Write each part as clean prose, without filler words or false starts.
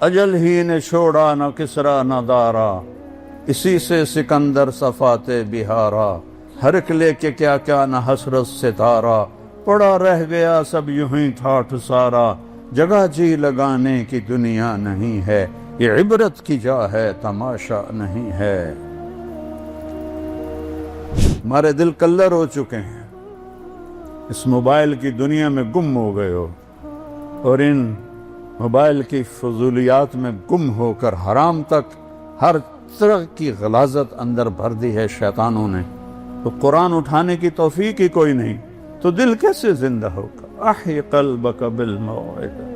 اجل ہی نے چھوڑا نہ کسرا نہ دارا، اسی سے سکندر صفات بہارا، ہر ایک لے کے کیا کیا نہ حسرت ستارہ، پڑا رہ گیا سب یوں ہی ٹھاٹھ سارا، جگہ جی لگانے کی دنیا نہیں ہے، یہ عبرت کی جا ہے تماشا نہیں ہے۔ ہمارے دل کلر ہو چکے ہیں، اس موبائل کی دنیا میں گم ہو گئے ہو، اور ان موبائل کی فضولیات میں گم ہو کر حرام تک ہر طرح کی غلاظت اندر بھر دی ہے شیطانوں نے، تو قرآن اٹھانے کی توفیق ہی کوئی نہیں، تو دل کیسے زندہ ہوگا؟ احی قلبک بالموعظہ،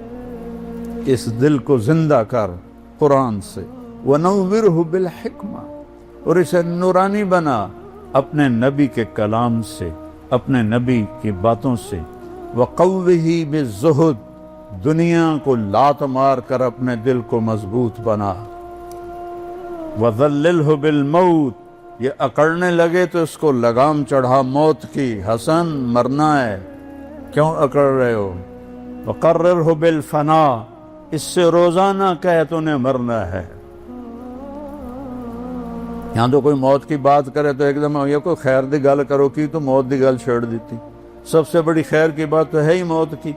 اس دل کو زندہ کر قرآن سے، ونورہ بالحکمہ، اور اسے نورانی بنا اپنے نبی کے کلام سے، اپنے نبی کی باتوں سے، وقوہ بالزہد، دنیا کو لات مار کر اپنے دل کو مضبوط بنا، وذللہ بالموت، یہ اکڑنے لگے تو اس کو لگام چڑھا موت کی، حسن مرنا ہے کیوں اکڑ رہے ہو، وقررہ بالفنا، اس سے روزانہ کہے تو نے مرنا ہے۔ یہاں تو کوئی موت کی بات کرے تو ایک دم یہ کوئی خیر دی گل کرو کی تو موت دی گل چھوڑ دیتی، سب سے بڑی خیر کی بات تو ہے ہی موت کی۔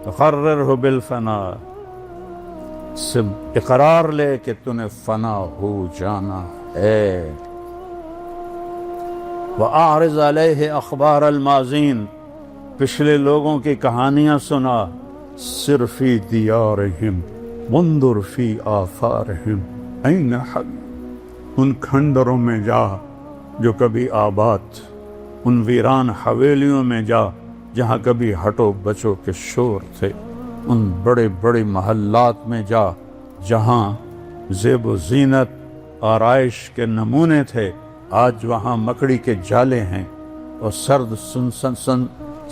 وقررہ بالفنا، سے اقرار لے کہ تو نے فنا ہو جانا ہے۔ وَأَعْرِضْ عَلَيْهِ أَخْبَارَ الْمَاضِينَ، پچھلے لوگوں کی کہانیاں سنا، سِرْ فِي دِيَارِهِمْ وَانْظُرْ فِي آثَارِهِمْ أَيْنَ حَلُّوا، ان کھنڈروں میں جا جو کبھی آباد، ان ویران حویلیوں میں جا جہاں کبھی ہٹو بچو کے شور تھے، ان بڑے بڑے محلات میں جا جہاں زیب و زینت آرائش کے نمونے تھے، آج وہاں مکڑی کے جالے ہیں، اور سرد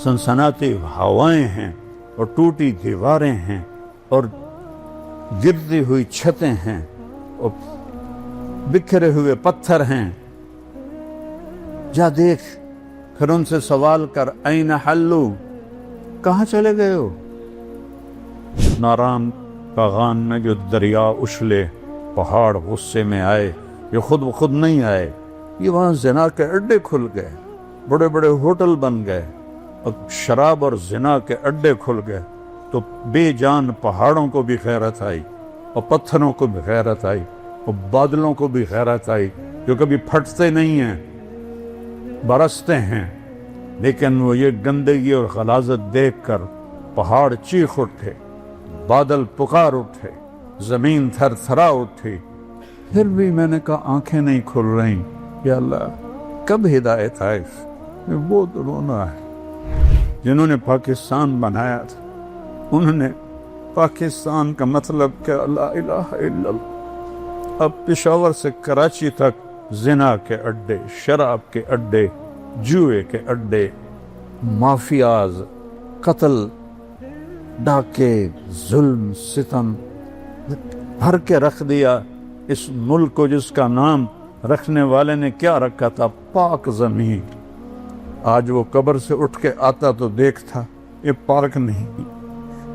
سنسناتی ہوائیں ہیں، اور ٹوٹی دیواریں ہیں، اور گرتی ہوئی چھتیں ہیں، اور بکھرے ہوئے پتھر ہیں۔ جا دیکھ، پھر ان سے سوال کر، این حلو، کہاں چلے گئے ہو؟ ناران کاغان میں جو دریا اچھلے، پہاڑ غصے میں آئے، یہ خود بخود نہیں آئے، یہ وہاں زنا کے اڈے کھل گئے، بڑے بڑے ہوٹل بن گئے، اور شراب اور زنا کے اڈے کھل گئے، تو بے جان پہاڑوں کو بھی غیرت آئی، اور پتھروں کو بھی غیرت آئی، اور بادلوں کو بھی غیرت آئی، جو کبھی پھٹتے نہیں ہیں، برستے ہیں، لیکن وہ یہ گندگی اور غلاظت دیکھ کر پہاڑ چیخ اٹھے، بادل پکار اٹھے، زمین تھر تھرا اٹھی۔ پھر بھی میں نے کہا آنکھیں نہیں کھل رہی، یا اللہ کب ہدایت آئے؟ بہت رونا ہے۔ جنہوں نے پاکستان بنایا تھا انہوں نے پاکستان کا مطلب کہ لا الہ الا اللہ، اب پشاور سے کراچی تک زنا کے اڈے، شراب کے اڈے، جوئے کے اڈے، مافیاز، قتل، ڈاکے، ظلم، ستم بھر کے رکھ دیا اس ملک کو، جس کا نام رکھنے والے نے کیا رکھا تھا؟ پاک زمین۔ آج وہ قبر سے اٹھ کے آتا تو دیکھتا یہ پاک نہیں،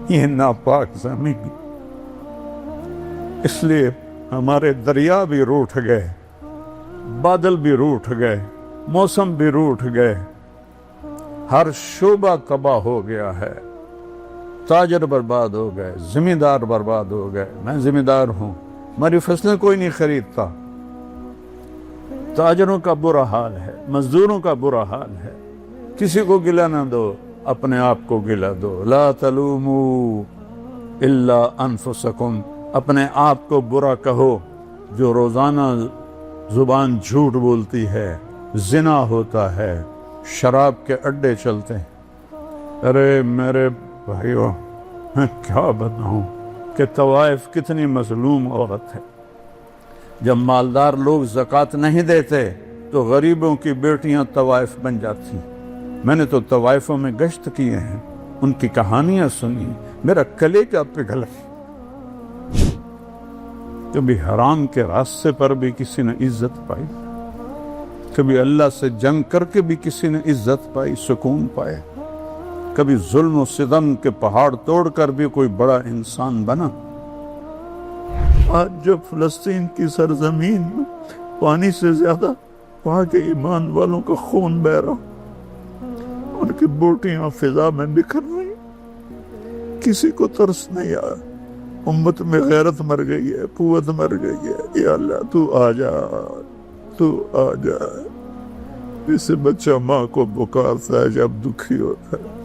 یہ ناپاک زمین۔ اس لیے ہمارے دریا بھی روٹھ گئے، بادل بھی روٹھ گئے، موسم بھی روٹھ گئے، ہر شعبہ تباہ ہو گیا ہے، تاجر برباد ہو گئے، زمیندار برباد ہو گئے۔ میں زمیندار ہوں، ہماری فصلیں کوئی نہیں خریدتا، تاجروں کا برا حال ہے، مزدوروں کا برا حال ہے۔ کسی کو گلہ نہ دو، اپنے آپ کو گلہ دو۔ لا تلوموا الا انفسکم، اپنے آپ کو برا کہو جو روزانہ زبان جھوٹ بولتی ہے، زنا ہوتا ہے، شراب کے اڈے چلتے ہیں۔ ارے میرے بھائیو، میں کیا بتاؤں کہ طوائف کتنی مظلوم عورت ہے۔ جب مالدار لوگ زکوٰۃ نہیں دیتے تو غریبوں کی بیٹیاں طوائف بن جاتی۔ میں نے تو طوائفوں میں گشت کیے ہیں، ان کی کہانیاں سنی، میرا کلیجہ پگھل۔ کبھی حرام کے راستے پر بھی کسی نے عزت پائی، کبھی اللہ سے جنگ کر کے بھی کسی نے عزت پائی، سکون پائے، کبھی ظلم و ستم کے پہاڑ توڑ کر بھی کوئی بڑا انسان بنا۔ آج جب فلسطین کی سرزمین میں پانی سے زیادہ وہاں کے ایمان والوں کا خون بہ رہا، ان کی بوٹیاں فضا میں بکھر رہی، کسی کو ترس نہیں آیا، امت میں غیرت مر گئی ہے، قوت مر گئی ہے۔ یا اللہ تو آ جا، تو آ جا۔ جیسے بچہ ماں کو پکارتا ہے جب دکھی ہوتا ہے۔